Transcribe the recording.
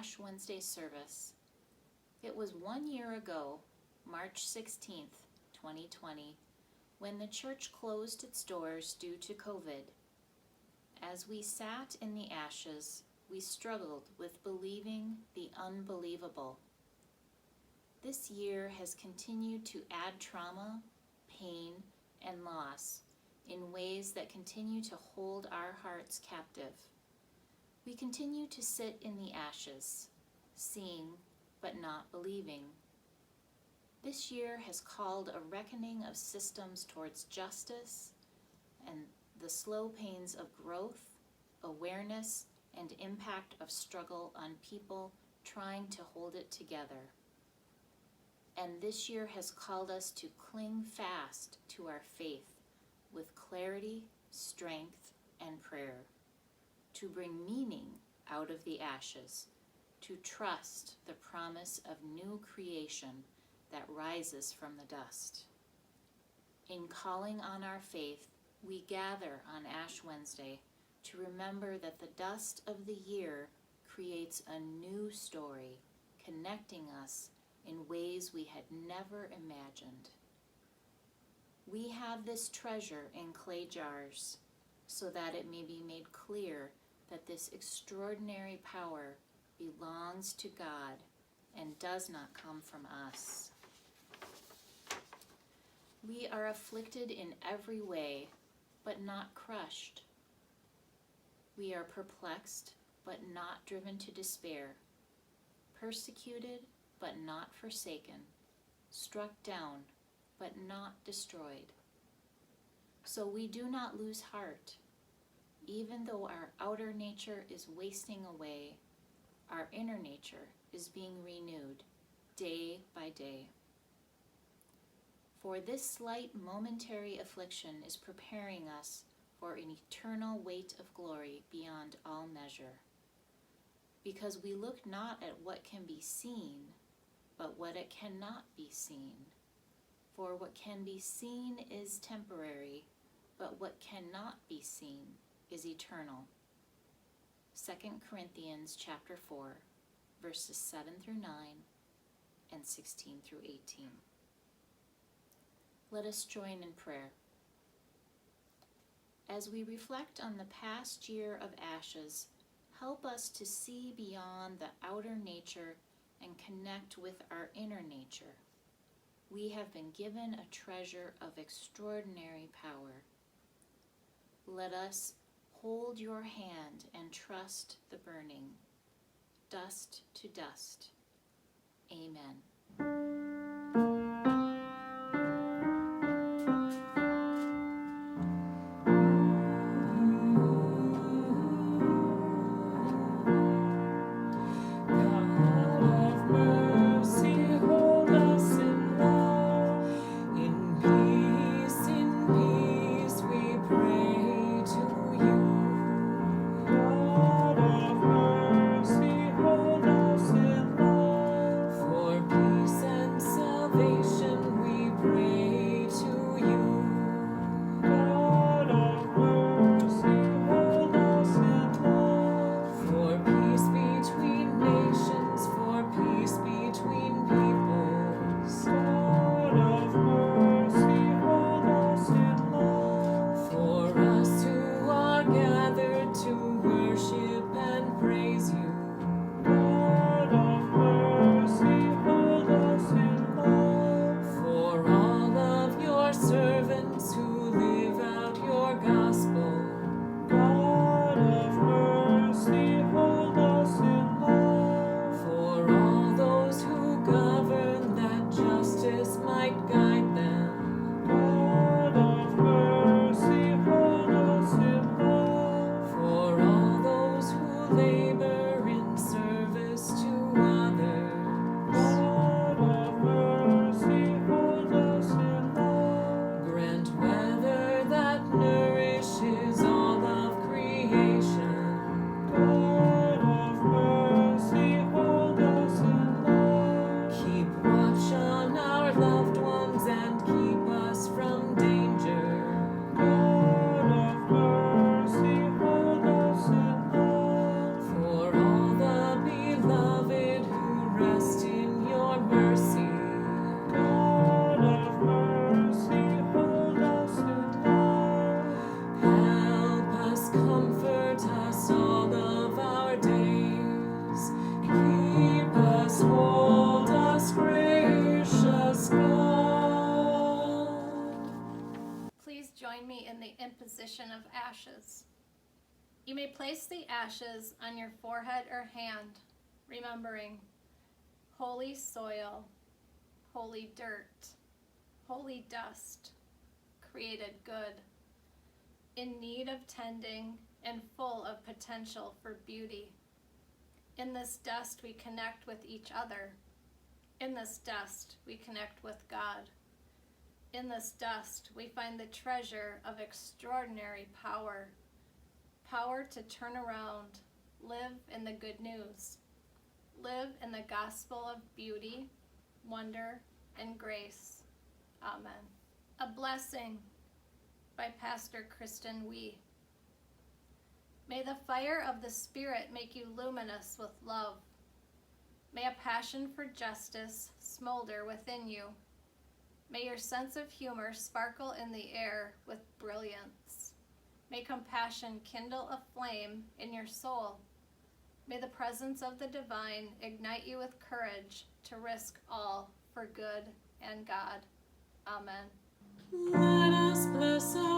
Ash Wednesday service. It was 1 year ago, March 16th, 2020, when the church closed its doors due to COVID. As we sat in the ashes, we struggled with believing the unbelievable. This year has continued to add trauma, pain, and loss in ways that continue to hold our hearts captive. We continue to sit in the ashes, seeing but not believing. This year has called a reckoning of systems towards justice and the slow pains of growth, awareness, and impact of struggle on people trying to hold it together. And this year has called us to cling fast to our faith with clarity, strength, and prayer, to bring meaning out of the ashes, to trust the promise of new creation that rises from the dust. In calling on our faith, we gather on Ash Wednesday to remember that the dust of the year creates a new story, connecting us in ways we had never imagined. We have this treasure in clay jars so that it may be made clear that this extraordinary power belongs to God and does not come from us. We are afflicted in every way, but not crushed. We are perplexed, but not driven to despair, persecuted, but not forsaken, struck down, but not destroyed. So we do not lose heart. Even though our outer nature is wasting away, our inner nature is being renewed day by day. For this slight momentary affliction is preparing us for an eternal weight of glory beyond all measure. Because we look not at what can be seen, but what it cannot be seen. For what can be seen is temporary, but what cannot be seen is eternal. 2 Corinthians chapter 4, verses 7 through 9 and 16 through 18. Let us join in prayer. As we reflect on the past year of ashes, help us to see beyond the outer nature and connect with our inner nature. We have been given a treasure of extraordinary power. Let us hold your hand and trust the burning, dust to dust. Amen. For all join me in the imposition of ashes. You may place the ashes on your forehead or hand, remembering holy soil, holy dirt, holy dust, created good, in need of tending and full of potential for beauty. In this dust we connect with each other. In this dust we connect with God. In this dust we find the treasure of extraordinary power. Power to turn around, live in the good news, live in the gospel of beauty, wonder, and grace. Amen. A blessing by Pastor Kristen Wee. May the fire of the Spirit make you luminous with love. May a passion for justice smolder within you. May your sense of humor sparkle in the air with brilliance. May compassion kindle a flame in your soul. May the presence of the divine ignite you with courage to risk all for good and God. Amen. Let us bless our